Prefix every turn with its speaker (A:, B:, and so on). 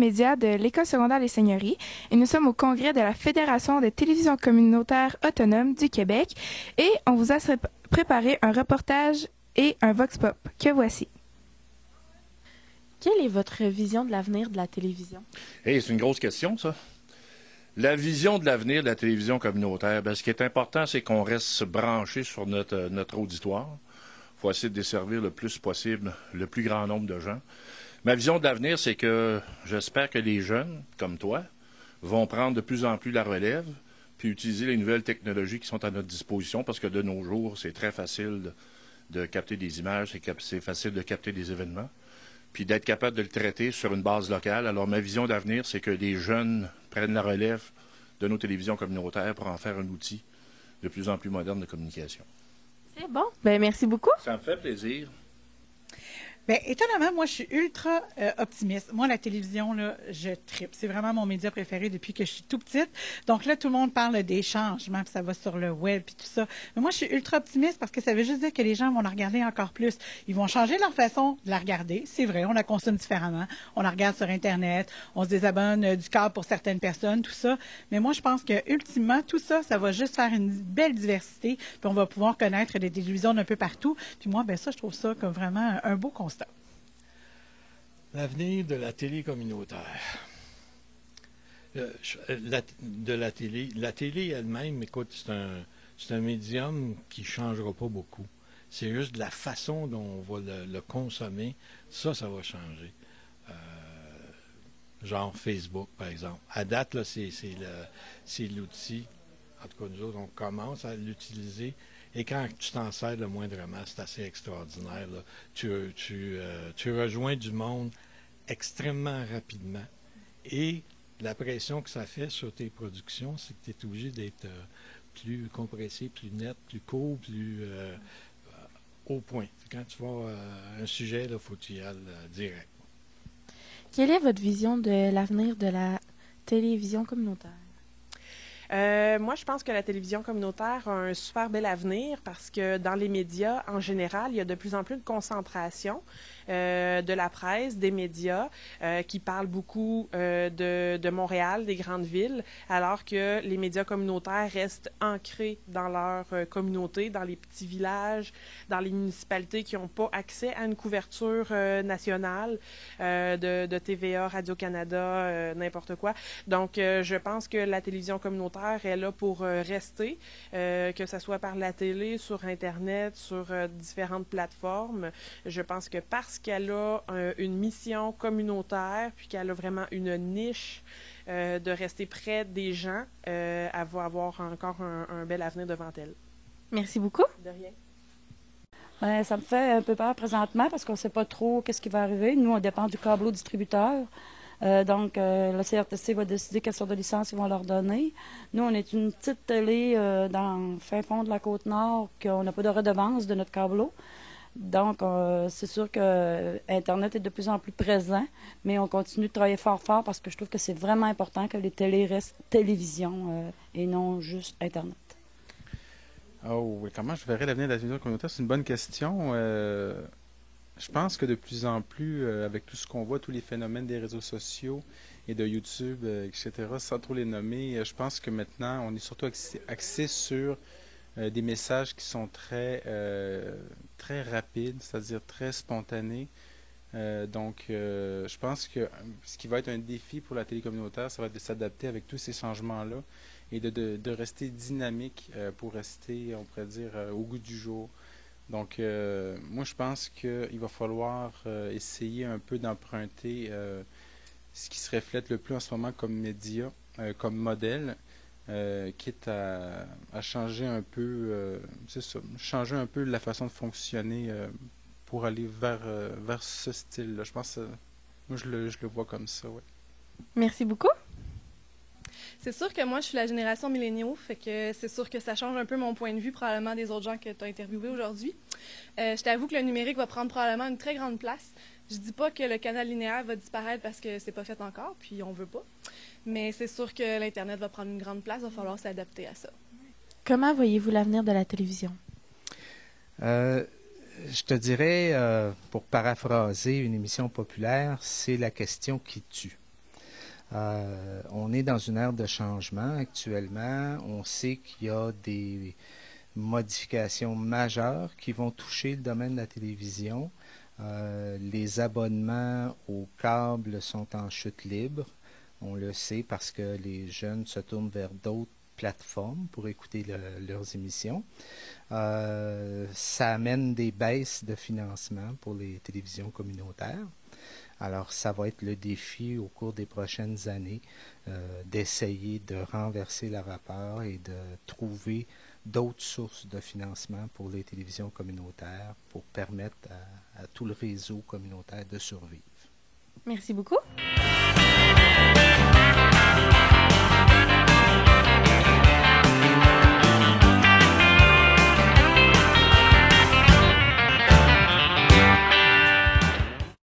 A: médias de l'École secondaire Les Seigneuries et nous sommes au congrès de la Fédération des télévisions communautaires autonomes du Québec et on vous a préparé un reportage et un vox pop que voici.
B: Quelle est votre vision de l'avenir de la télévision?
C: Hey, c'est une grosse question, ça. La vision de l'avenir de la télévision communautaire, ce qui est important, c'est qu'on reste branché sur notre auditoire. Il faut essayer de desservir le plus possible le plus grand nombre de gens. Ma vision de l'avenir, c'est que j'espère que les jeunes, comme toi, vont prendre de plus en plus la relève puis utiliser les nouvelles technologies qui sont à notre disposition parce que de nos jours, c'est très facile de capter des images, c'est facile de capter des événements puis d'être capable de le traiter sur une base locale. Alors, ma vision d'avenir, c'est que les jeunes prennent la relève de nos télévisions communautaires pour en faire un outil de plus en plus moderne de communication.
B: C'est bon. Ben merci beaucoup.
C: Ça me fait plaisir.
D: Bien, étonnamment, moi, je suis ultra optimiste. Moi, la télévision, là, je tripe. C'est vraiment mon média préféré depuis que je suis tout petite. Donc là, tout le monde parle des changements, puis ça va sur le web, puis tout ça. Mais moi, je suis ultra optimiste parce que ça veut juste dire que les gens vont la regarder encore plus. Ils vont changer leur façon de la regarder. C'est vrai, on la consomme différemment. On la regarde sur Internet, on se désabonne du câble pour certaines personnes, tout ça. Mais moi, je pense que ultimement, tout ça, ça va juste faire une belle diversité, puis on va pouvoir connaître des télévisions d'un peu partout. Puis moi, ben ça, je trouve ça comme vraiment un beau constat.
E: L'avenir de la télé communautaire. La télé elle-même, écoute, c'est un médium qui ne changera pas beaucoup. C'est juste la façon dont on va le consommer, ça va changer. Genre Facebook, par exemple. À date, là, c'est l'outil. En tout cas, nous autres, on commence à l'utiliser. Et quand tu t'en sers le moindrement, c'est assez extraordinaire, là. Tu rejoins du monde extrêmement rapidement. Et la pression que ça fait sur tes productions, c'est que tu es obligé d'être plus compressé, plus net, plus court, plus au point. Quand tu vois un sujet, il faut que tu y ailles direct.
B: Quelle est votre vision de l'avenir de la télévision communautaire?
F: Moi, je pense que la télévision communautaire a un super bel avenir parce que dans les médias, en général, il y a de plus en plus de concentration de la presse, des médias qui parlent beaucoup de Montréal, des grandes villes, alors que les médias communautaires restent ancrés dans leur communauté, dans les petits villages, dans les municipalités qui n'ont pas accès à une couverture nationale de TVA, Radio-Canada, n'importe quoi. Donc, je pense que la télévision communautaire est là pour rester, que ce soit par la télé, sur Internet, sur différentes plateformes. Je pense que parce qu'elle a une mission communautaire, puis qu'elle a vraiment une niche de rester près des gens, elle va avoir encore un bel avenir devant elle.
B: Merci beaucoup.
F: De rien.
G: Bien, ça me fait un peu peur présentement parce qu'on ne sait pas trop qu'est-ce qui va arriver. Nous, on dépend du câble distributeur. Donc, le CRTC va décider quelle sorte de licence ils vont leur donner. Nous, on est une petite télé dans le fin fond de la Côte-Nord, qu'on n'a pas de redevance de notre câbleau. Donc, c'est sûr que Internet est de plus en plus présent, mais on continue de travailler fort parce que je trouve que c'est vraiment important que les télés restent télévision et non juste Internet.
H: Oh, comment je verrais l'avenir de la télévision communautaire? C'est une bonne question. Je pense que de plus en plus, avec tout ce qu'on voit, tous les phénomènes des réseaux sociaux et de YouTube, etc., sans trop les nommer, je pense que maintenant, on est surtout axé sur des messages qui sont très rapides, c'est-à-dire très spontanés. Donc, je pense que ce qui va être un défi pour la télé communautaire, ça va être de s'adapter avec tous ces changements-là et de rester dynamique pour rester, on pourrait dire, au goût du jour. Donc, moi, je pense qu'il va falloir essayer un peu d'emprunter ce qui se reflète le plus en ce moment comme média, comme modèle, quitte à changer un peu, c'est ça, changer un peu la façon de fonctionner pour aller vers ce style-là. Je pense, moi, je le vois comme ça, ouais.
B: Merci beaucoup.
I: C'est sûr que moi, je suis la génération milléniaux, fait que c'est sûr que ça change un peu mon point de vue, probablement des autres gens que tu as interviewés aujourd'hui. Je t'avoue que le numérique va prendre probablement une très grande place. Je dis pas que le canal linéaire va disparaître parce que c'est pas fait encore, puis on veut pas. Mais c'est sûr que l'Internet va prendre une grande place, il va falloir s'adapter à ça.
B: Comment voyez-vous l'avenir de la télévision?
J: Je te dirais, pour paraphraser une émission populaire, c'est la question qui tue. On est dans une ère de changement actuellement. On sait qu'il y a des modifications majeures qui vont toucher le domaine de la télévision. Les abonnements au câble sont en chute libre. On le sait parce que les jeunes se tournent vers d'autres plateformes pour écouter leurs émissions. Ça amène des baisses de financement pour les télévisions communautaires. Alors, ça va être le défi au cours des prochaines années d'essayer de renverser la vapeur et de trouver d'autres sources de financement pour les télévisions communautaires pour permettre à tout le réseau communautaire de survivre.
A: Merci beaucoup.